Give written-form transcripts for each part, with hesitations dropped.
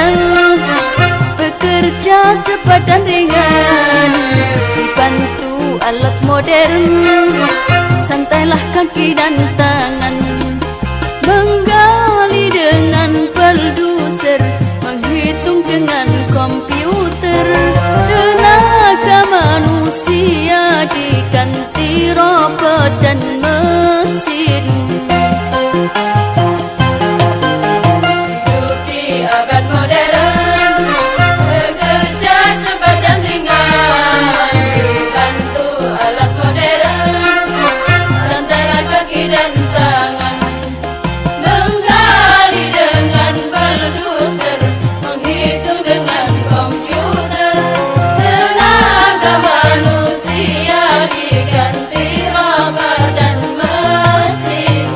modern, bekerja cepat dan ringan, dibantu alat modern, santailah kaki dan tangan, menggali dengan bulldozer, menghitung dengan komputer, tenaga manusia diganti robot dan mesin. Hidup di abad modern, bekerja cepat dan ringan, dibantu alat modern, santailah kaki dan tangan, menggali dengan bulldozer, menghitung dengan komputer, tenaga manusia diganti robot dan mesin.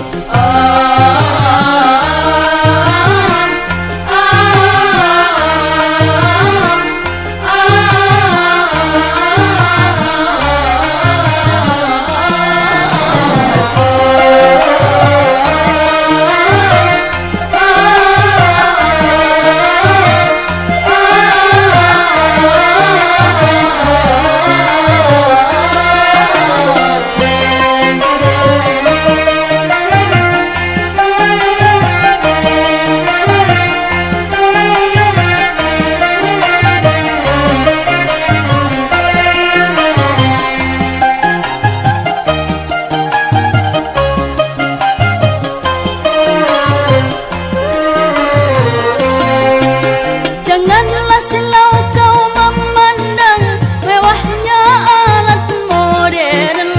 Janganlah silau kau memandang mewahnya alat modern.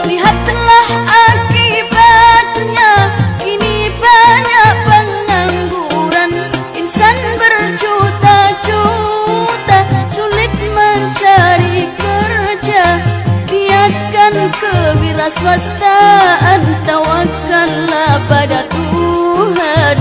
Lihatlah akibatnya, kini banyak pengangguran, insan berjuta-juta sulit mencari kerja. Giatkan kewirausahaan, tawakallah pada Tuhan.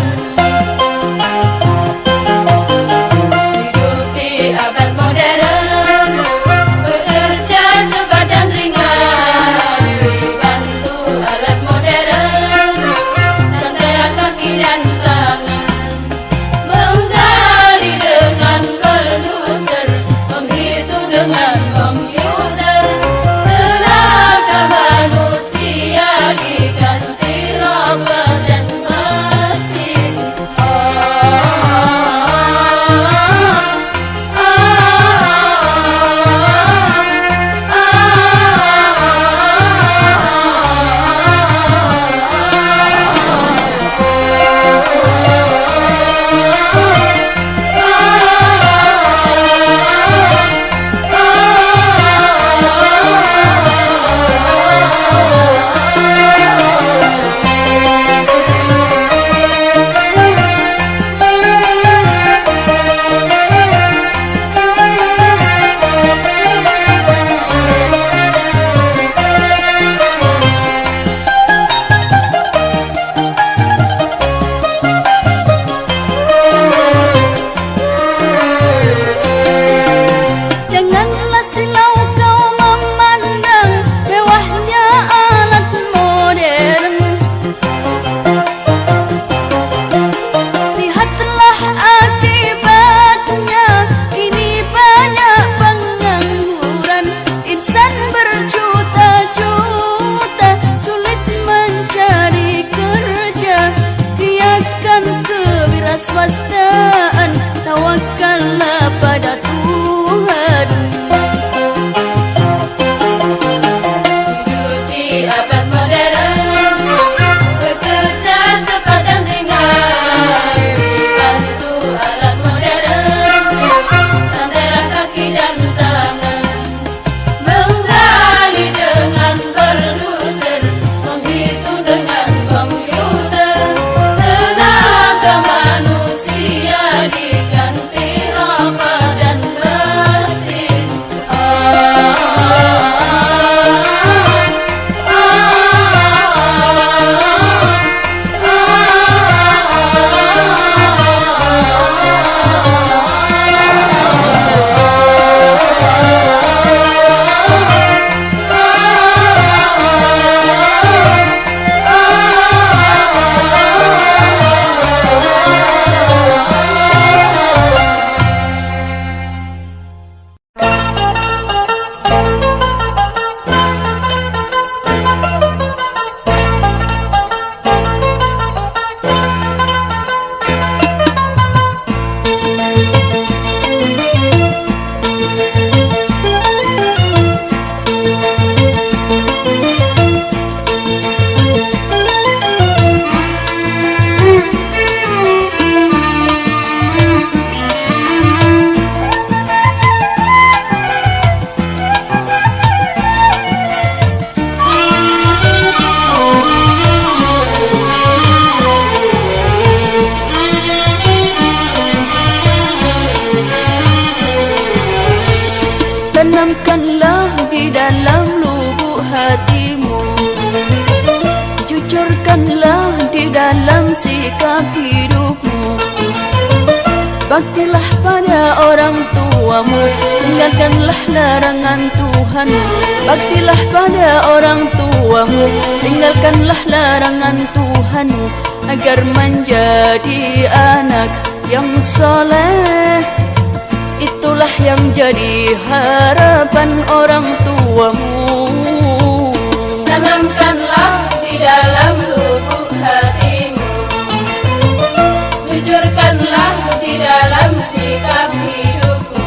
sikap hidupmu. Baktilah pada orang tuamu, tinggalkanlah larangan Tuhan. Baktilah pada orang tuamu, tinggalkanlah larangan Tuhan, agar menjadi anak yang soleh. Itulah yang jadi harapan orang tuamu. Tanamkanlah di dalam lubuk hatimu, jujurkanlah di dalam sikap hidupmu.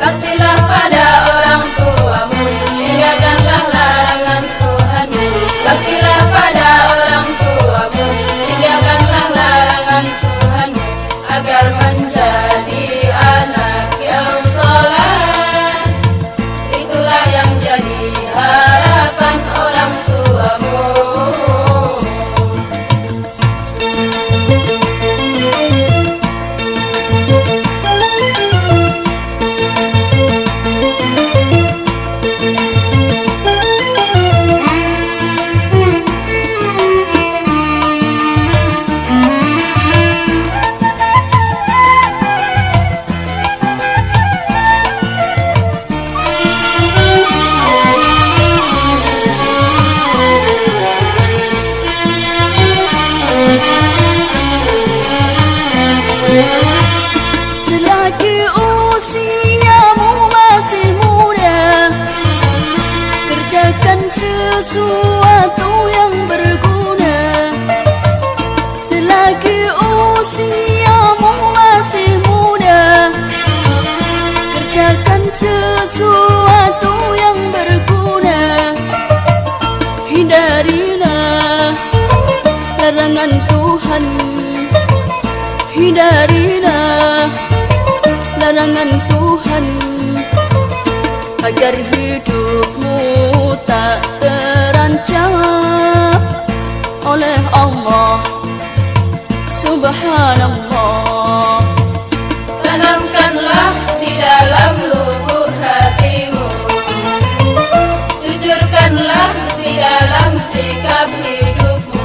Baktilah pada orang tuamu, tinggalkanlah larangan Tuhanmu. Baktilah pada orang tuamu, tinggalkanlah larangan Tuhanmu, agar menjadi anak yang soleh. Itulah yang jadi harapan orang tuamu. Selagi usiamu masih muda, kerjakan sesuatu yang berguna. Selagi usiamu masih muda, kerjakan sesuatu yang berguna. Hindarilah larangan Tuhan, hindarilah larangan Tuhan, agar hidupmu tak terancam oleh Allah Subhanallah. Tanamkanlah di dalam lubuk hatimu, jujurkanlah di dalam sikap hidupmu.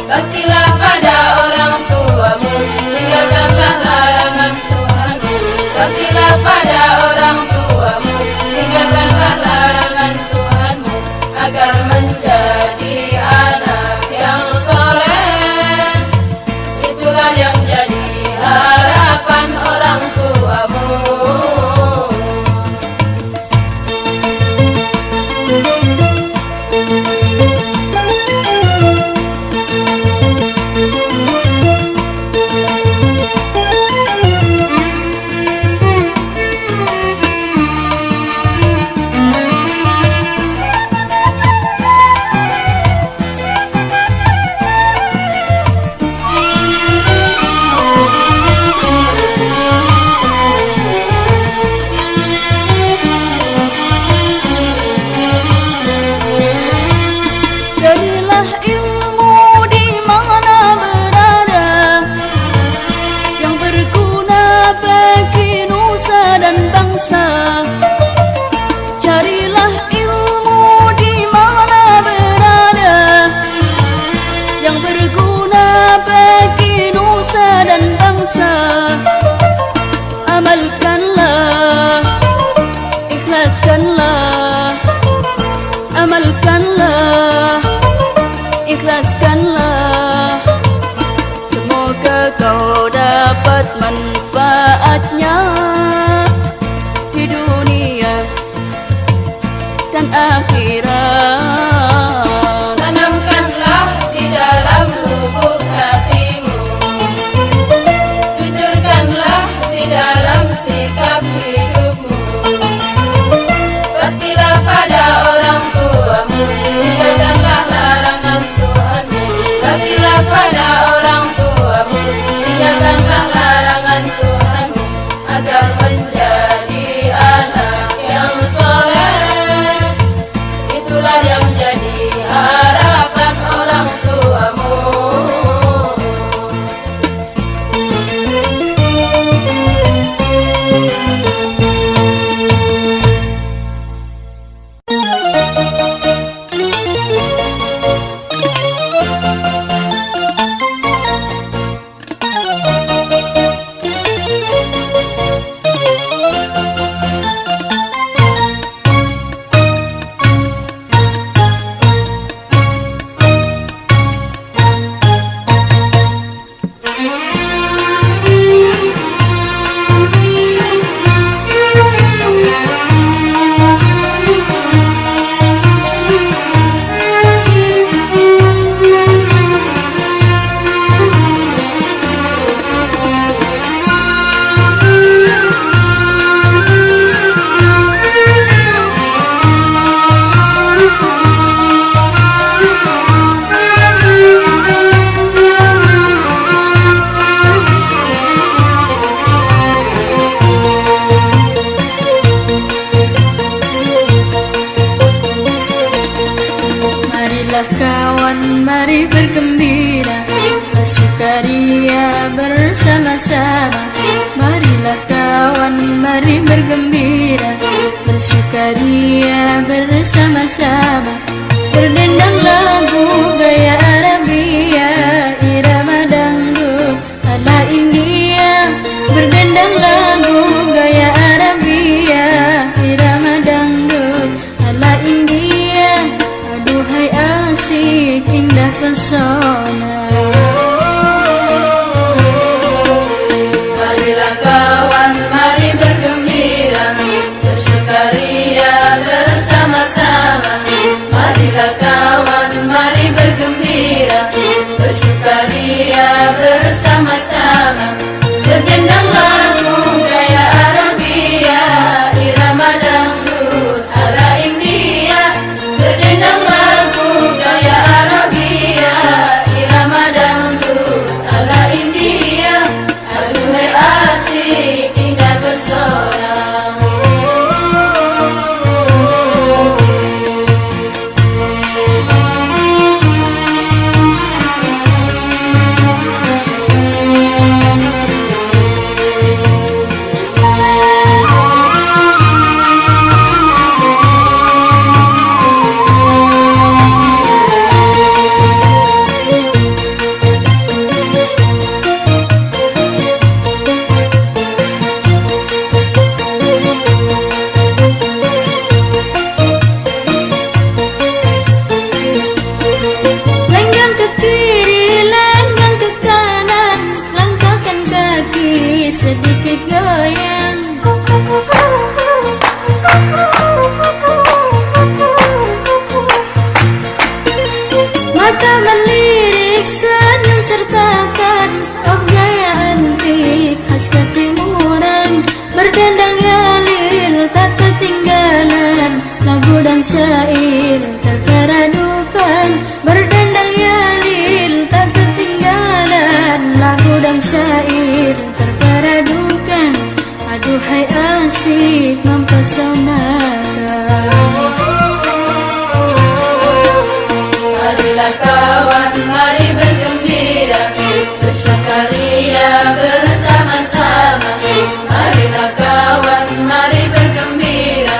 Baktilah pada orang tuamu, tinggalkanlah larangan Tuhanmu. Baktilah pada orang tuamu, tinggalkanlah larangan Tuhanmu, agar menjadi anak yang soleh. Itulah yang jadi harapan orang tuamu. Carilah ilmu di mana berada, yang berguna bagi nusa dan bangsa. Carilah ilmu di mana berada, yang berguna bagi nusa dan bangsa. Amalkanlah, ikhlaskanlah, amalkanlah, ikhlaskanlah. Semoga kau dapat manfaatnya di dunia dan akhirat. Tanamkanlah di dalam lubuk hatimu, jujurkanlah di dalam sikap hidupmu. Baktilah pada orang tuamu, tinggalkanlah larangan Tuhanmu. Baktilah pada orang tuamu, tinggalkanlah larangan Tuhanmu, agar menjadi anak yang soleh. Itulah yang jadi harapan orang tuamu. bersukaria bersama-sama. Marilah kawan, mari bergembira, bersukaria bersama-sama. Berdendang lagu gaya Arabia, irama dangdut ala India. Berdendang lagu gaya Arabia, irama dangdut ala India. Aduhai asik indah pesona. Marilah kawan, mari bergembira, bersukaria bersama-sama. Marilah kawan, mari bergembira, bersukaria bersama-sama. Berdendang lagu gaya Arabia, irama dangdut ala India. Berdendang lagu gaya Arabia, irama dangdut ala India. Aduhai asik indah pesona. Lenggang ke kiri, lenggang ke kanan, langkahkan kaki sedikit goyang. Mata melirik, senyum sertakan, oh gaya antik khas ketimuran. Berdendang yalir tak ketinggalan, lagu dan syair terperadukan. Berdendang yalir tak ketinggalan, lagu dan syair terperadukan. Aduhai asik mempesonakan. Marilah kawan, mari bergembira, bersukaria bersama-sama. Marilah kawan, mari bergembira,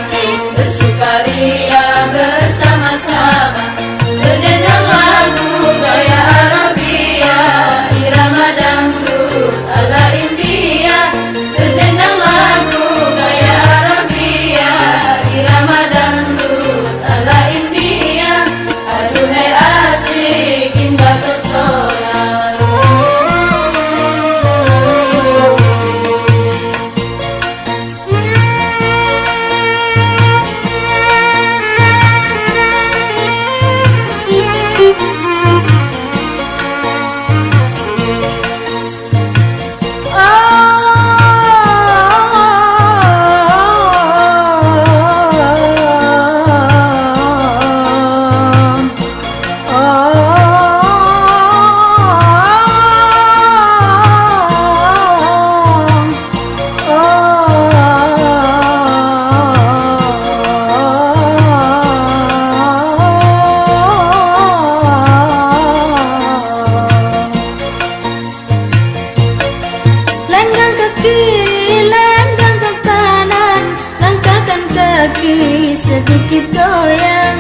bersukaria bersama-sama. Berdendang lagu gaya Arabia, irama dangdut ala India. Berdendang lagu gaya Arabia, irama dangdut ala India. Aduhai asik indah pesona. Lenggang ke kiri, lenggang ke kanan, langkahkan kaki sedikit goyang.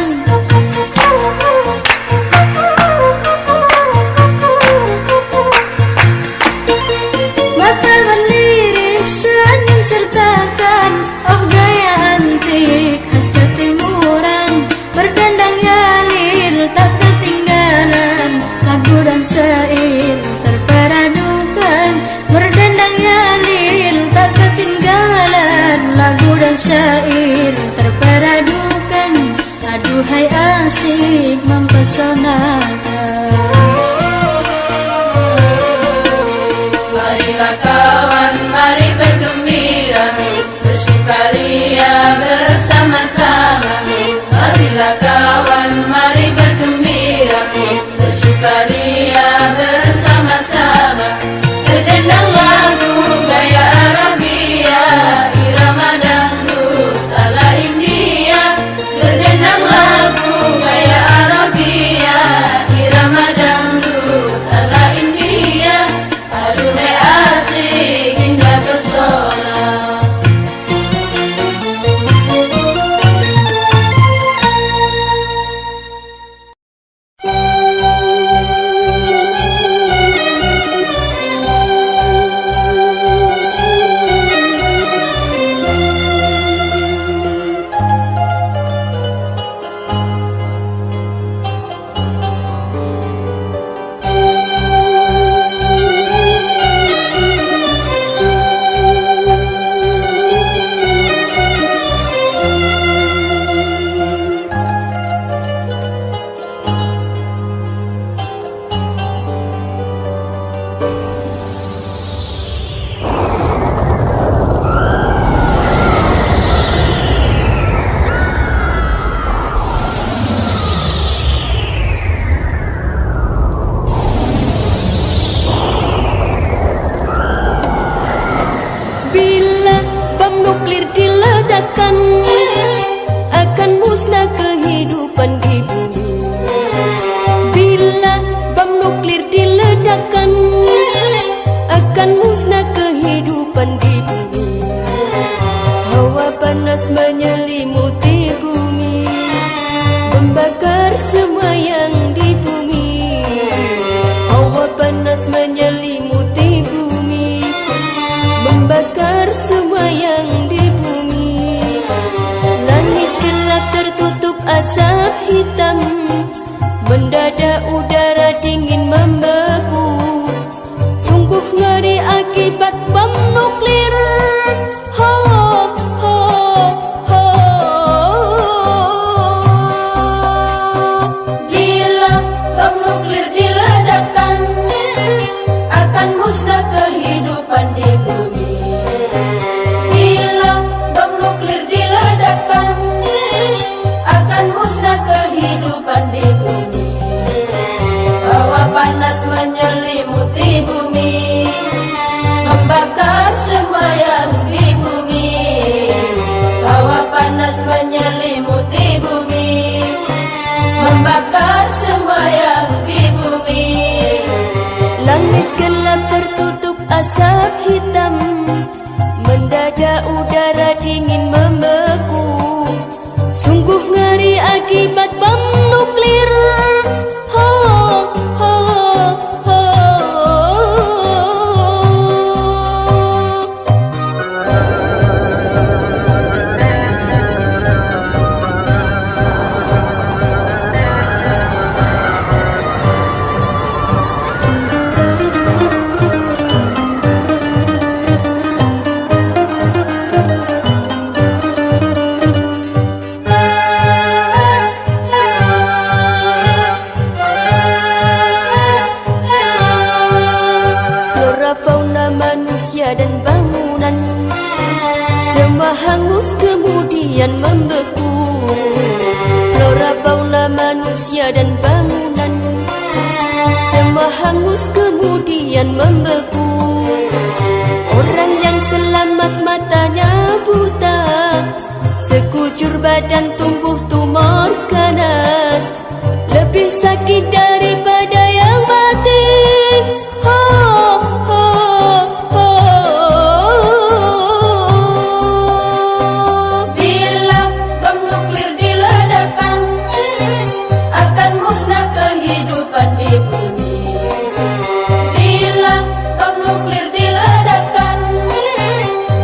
Mata melirik, senyum sertakan, oh gaya antik khas ketimuran. Berdendang yalir tak ketinggalan, lagu dan syair terperadukan. Berdendang yalir tak ketinggalan, lagu dan syair terperadukan. Aduhai asik mempesonakan. Marilah kawan, mari bergembira, bersukaria bersama-sama. Marilah kawan, mari bergembira, bersukaria bersama-sama. Berdendang lagu gaya Arabia, irama dangdut ala India. Berdendang lagu gaya Arabia, irama dangdut ala India. panas menyelimuti bumi, membakar semua yang di bumi. Langit gelap tertutup asap hitam, mendadak udara dingin membeku. Sungguh ngeri akibat bom nuklir. Ho, ho, ho. Bila bom nuklir diledakkan, akan musnah kehidupan di bumi. Bila bom nuklir diledakkan, akan musnah kehidupan di bumi. Hawa panas menyelimuti bumi, membakar semua yang di bumi. Hawa panas menyelimuti bumi, membakar semua yang di bumi. Langit gelap tertutup asap hitam, mendadak udara dingin membeku. Sungguh ngeri akibat bom nuklir. Ho, ho, ho. Fauna manusia dan bangunan semua hangus kemudian membeku. Flora fauna manusia dan bangunan semua hangus kemudian membeku. Orang yang selamat matanya buta, sekujur badan tumbuh tumor ganas, lebih sakit daripada yang mati. Ho, ho, ho. Bila bom nuklir diledakkan, akan musnah kehidupan di bumi. Bila bom nuklir diledakkan,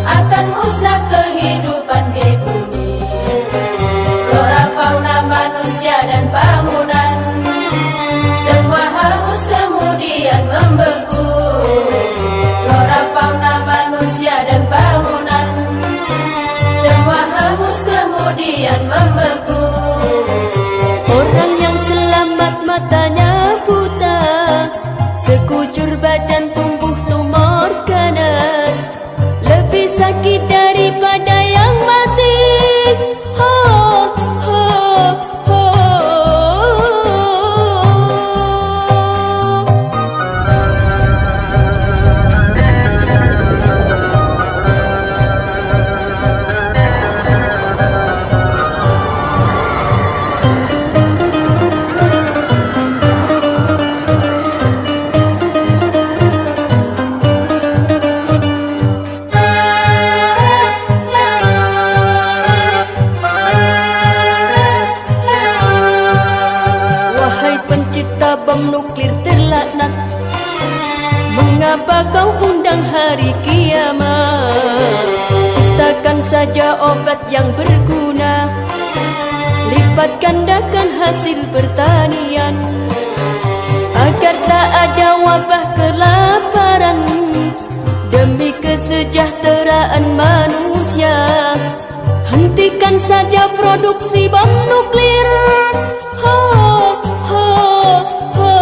akan musnah kehidupan di bumi. Flora fauna manusia dan bangunan semua hangus kemudian membeku. Flora fauna manusia dan bangunan semua hangus kemudian membeku. Orang yang selamat matanya buta, sekujur badan tumbuh tumor ganas, lebih sakit daripada yang mati. Ho, ho, ho. Pencipta bom nuklir terlaknat, mengapa kau undang hari kiamat? Ciptakan saja obat yang berguna, lipat gandakan hasil pertanian, agar tak ada wabah kelaparan, demi kesejahteraan manusia. Hentikan saja produksi bom nuklir. Ho, ho, ho.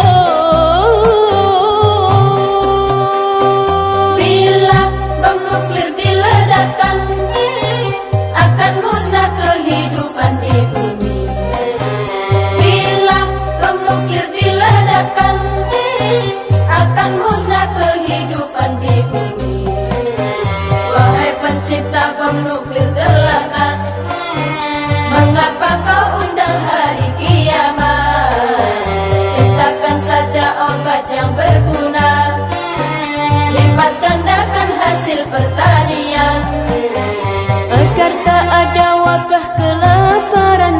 Bila bom nuklir diledakkan, akan musnah kehidupan di bumi. Bila bom nuklir diledakkan, akan musnah kehidupan di bumi. Wahai pencipta bom nuklir terlaknat, mengapa kau undang hari kiamat? Ciptakan saja obat yang berguna, lipat gandakan hasil pertanian, agar tak ada wabah kelaparan,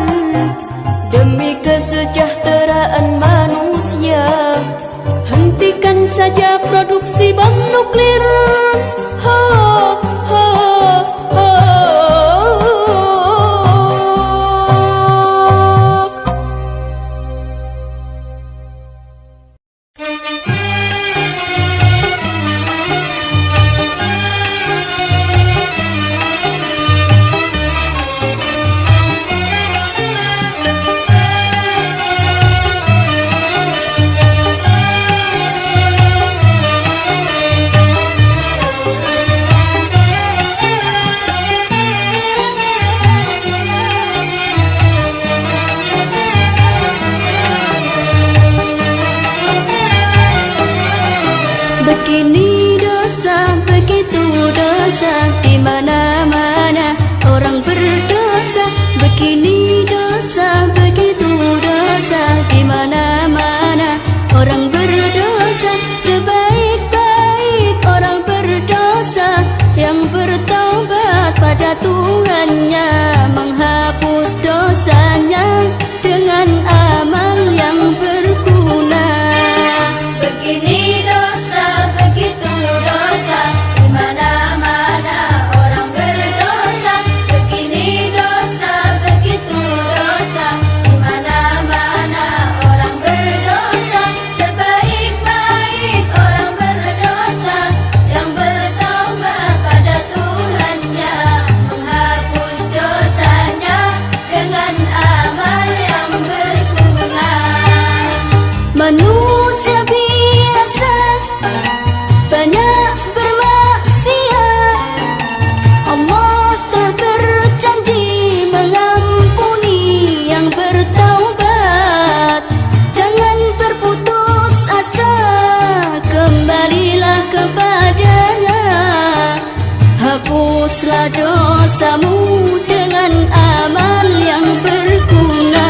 demi kesejahteraan manusia. Hentikan saja produksi bom nuklir. Ho, ho, ho. Begini dosa, begitu dosa, di mana-mana orang berdosa. Begini dosa, begitu dosa, di mana-mana orang berdosa. Sebaik-baik orang berdosa yang bertaubat pada Tuhannya, menghapus dosanya dengan amal yang berguna. Begini dosa, begitu dosa, di mana-mana orang berdosa. Begini dosa, begitu dosa, di mana-mana orang berdosa. Sebaik-baik orang berdosa yang bertaubat pada Tuhannya, menghapus dosanya dengan amal yang berguna. Manusia biasa banyak bermaksiat, Allah telah berjanji mengampuni yang bertaubat. Jangan berputus asa, kembalilah kepadanya. Hapuslah dosamu dengan amal yang berguna.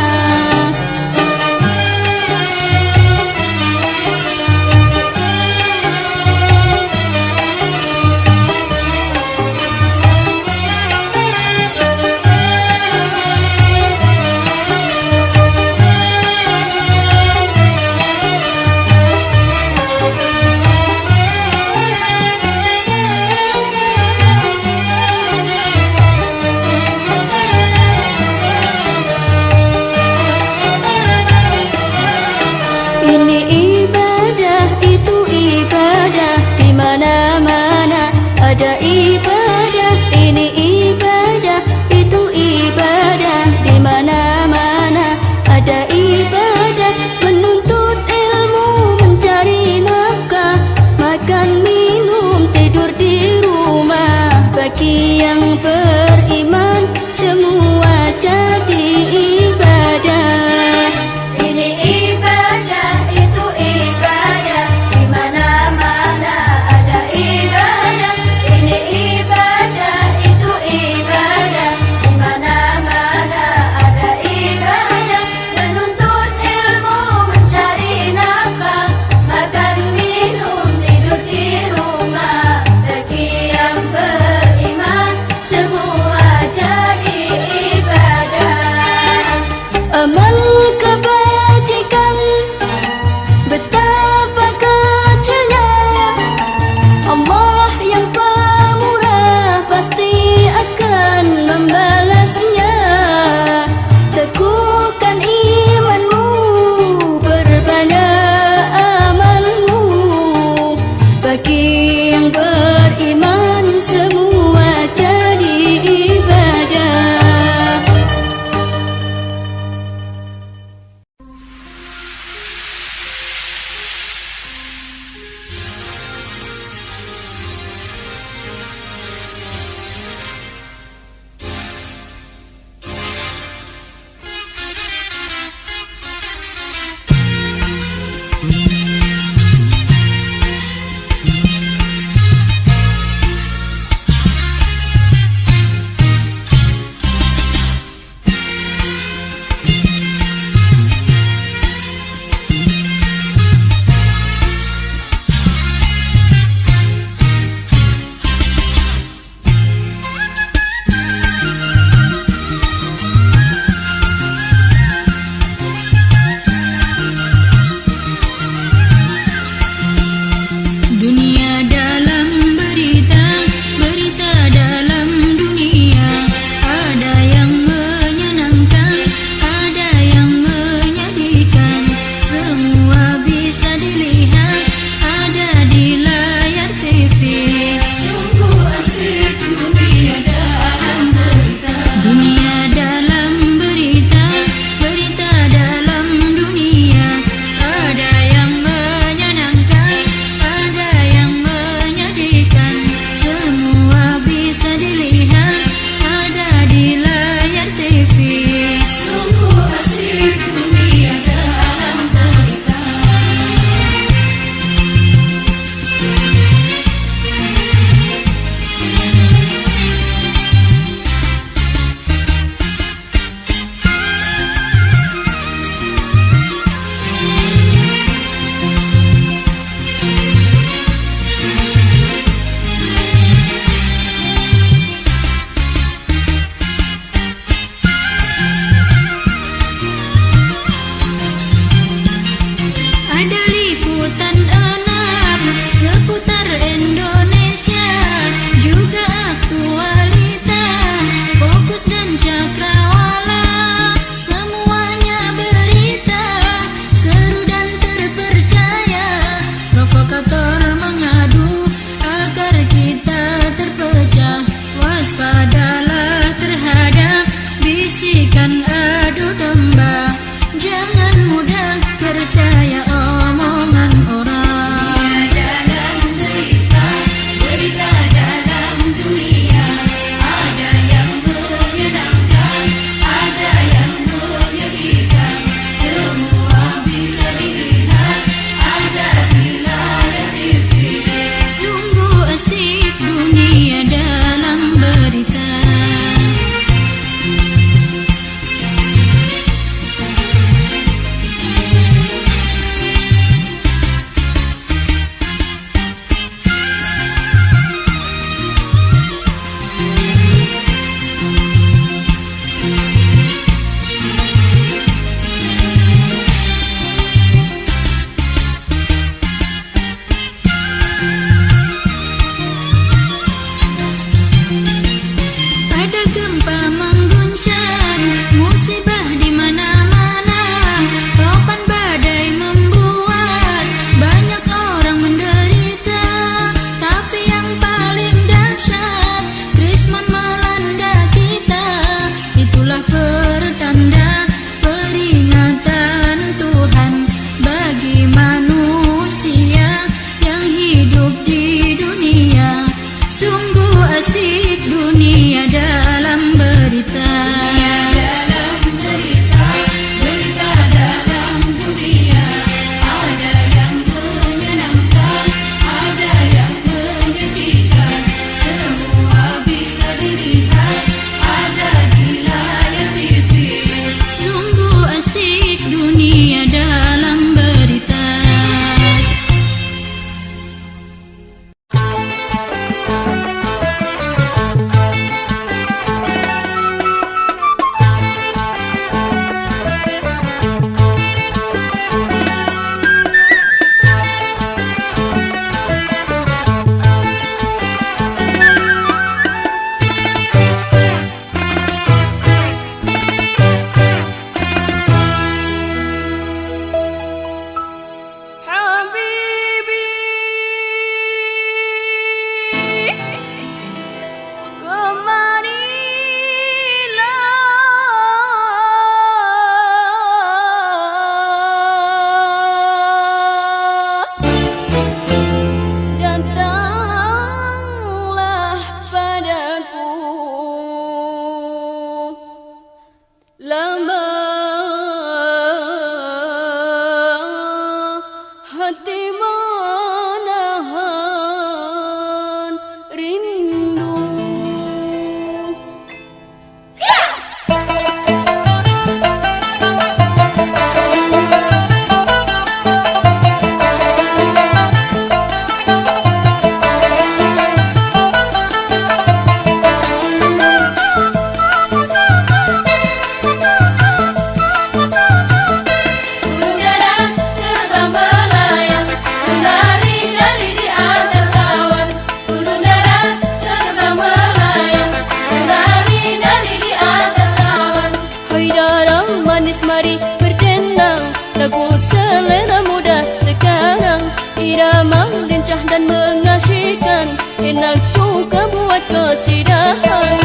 Irama lincah dan mengasihkan, enak juga buat kesidahan.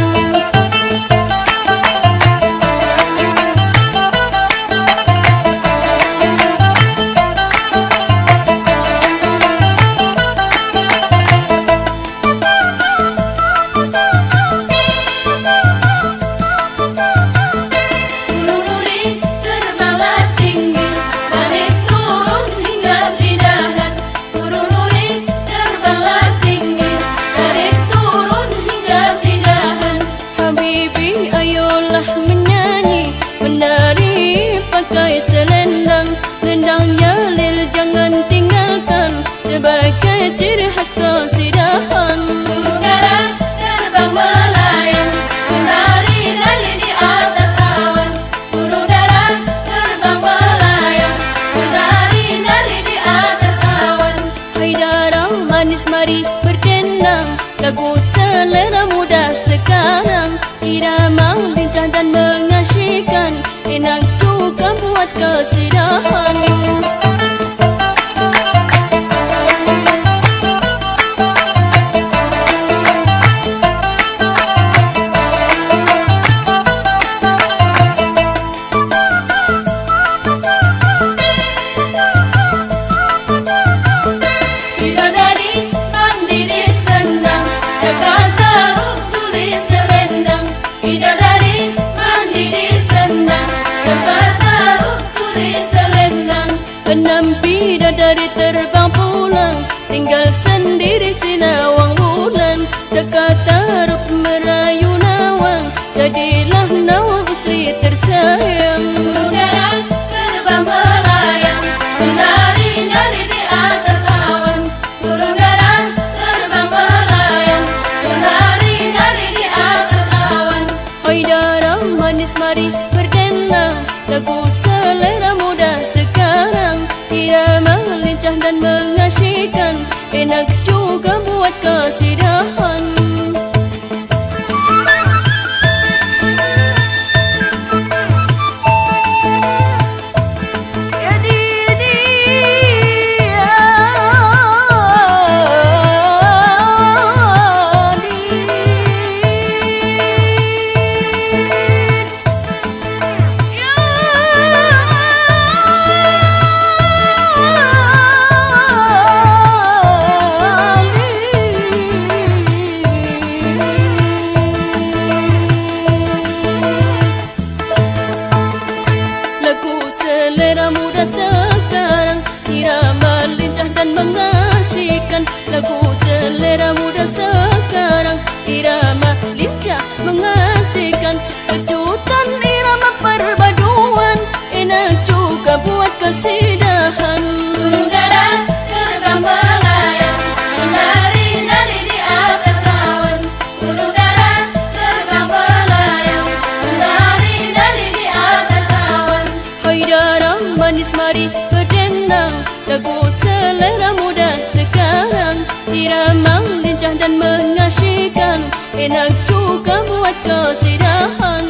Selendang, lendangnya lil jangan tinggalkan sebagai ciri khas kesidahan. Burung dara terbang melayang, menari-nari di atas awan. Burung dara terbang melayang, menari-nari di atas awan. Hai dara manis mari berdendang, lagu selera muda sekarang. Irama lincah dan mengasihkan, enak juga buat kesidahan. Bidadari mandi di sendang, Jakarta ruk curi selendang. Bidadari mandi di sendang, Jakarta ruk curi selendang. Enam bidadari terbang pulang, tinggal sendiri si nawang bulan. Jakarta ruk merayu nawang, jadilah nawang istri tersayang. Burung dara terbang melayang, menari-nari di atas awan. Burung dara terbang melayang, menari-nari di atas awan. Hai dara manis mari berdendang, lagu selera muda sekarang. Irama lincah dan mengasihkan, enak juga buat kesidahan. Selera muda sekarang, irama lincah dan mengasihkan. Lagu selera muda sekarang, irama lincah mengasihkan. Kejutan irama perpaduan, enak juga buat kesidahan. Burung dara terbang melayang, menari-nari di atas awan. Burung dara terbang melayang, menari-nari di atas awan. Hai dara manis mari berdendang, lagu selera muda sekarang. Irama lincah dan mengasihkan, enak juga buat kesidahan.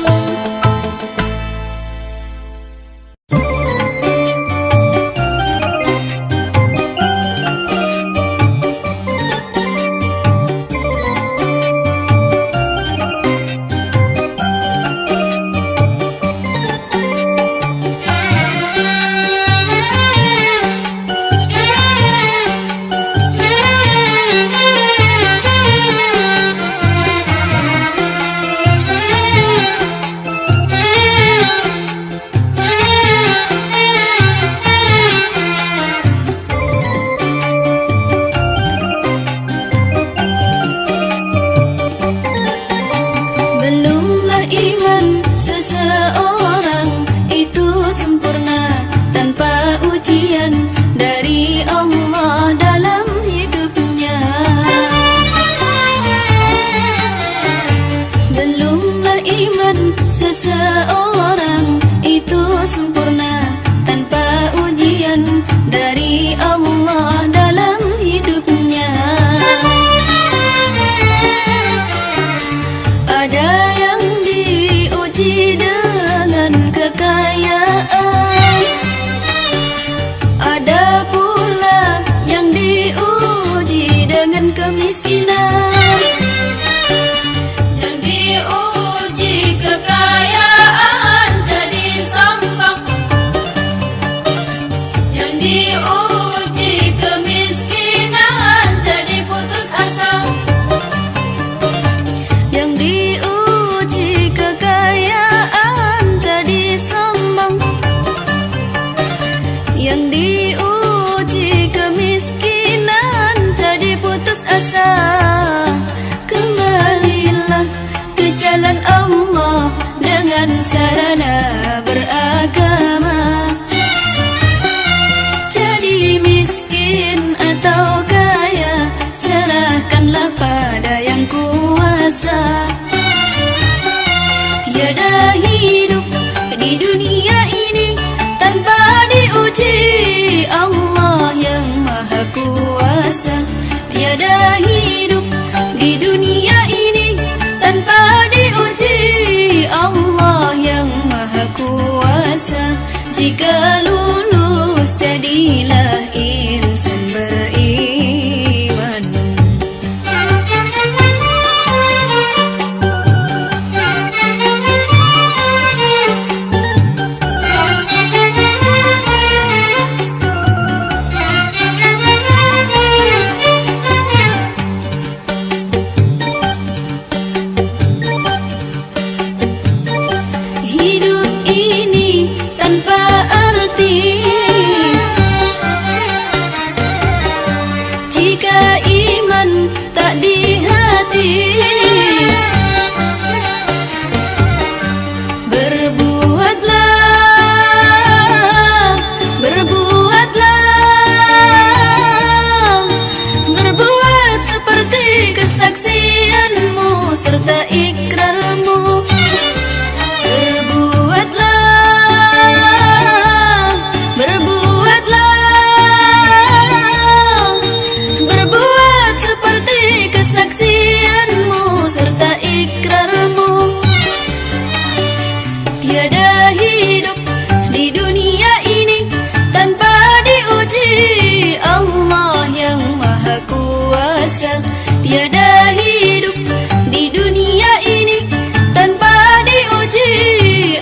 kemiskinan. Yang diuji kekayaan jadi sombong, yang diuji kemiskinan jadi putus asa, Yang diuji kekayaan jadi sombong, yang diuji kemiskinan jadi putus asa. Kembalilah ke jalan Allah dengan sarana beragama. Jadi miskin atau kaya, serahkanlah pada yang kuasa. Tiada hidup di dunia ini tanpa diuji Allah yang Maha Kuasa. Tiada hidup di dunia ini tanpa diuji Allah yang Maha Kuasa. Jika lulus jadilah insan beriman. Hidup ini tanpa arti jika iman tak di hati. Berbuatlah, berbuatlah, berbuat seperti kesaksianmu serta ikrarmu. Berbuatlah, berbuatlah, berbuat seperti kesaksianmu serta ikrarmu. Tiada hidup di dunia ini tanpa diuji Allah yang Maha Kuasa. Tiada hidup di dunia ini tanpa diuji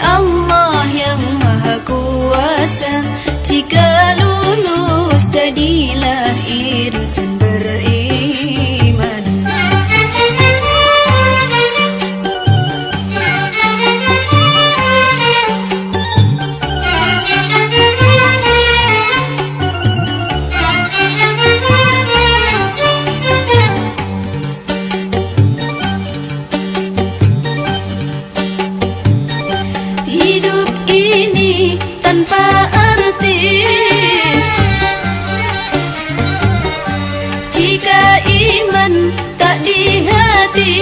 Allah yang Maha Kuasa. Jika lulus jadilah insan beriman. Hidup ini tanpa arti jika iman tak di hati.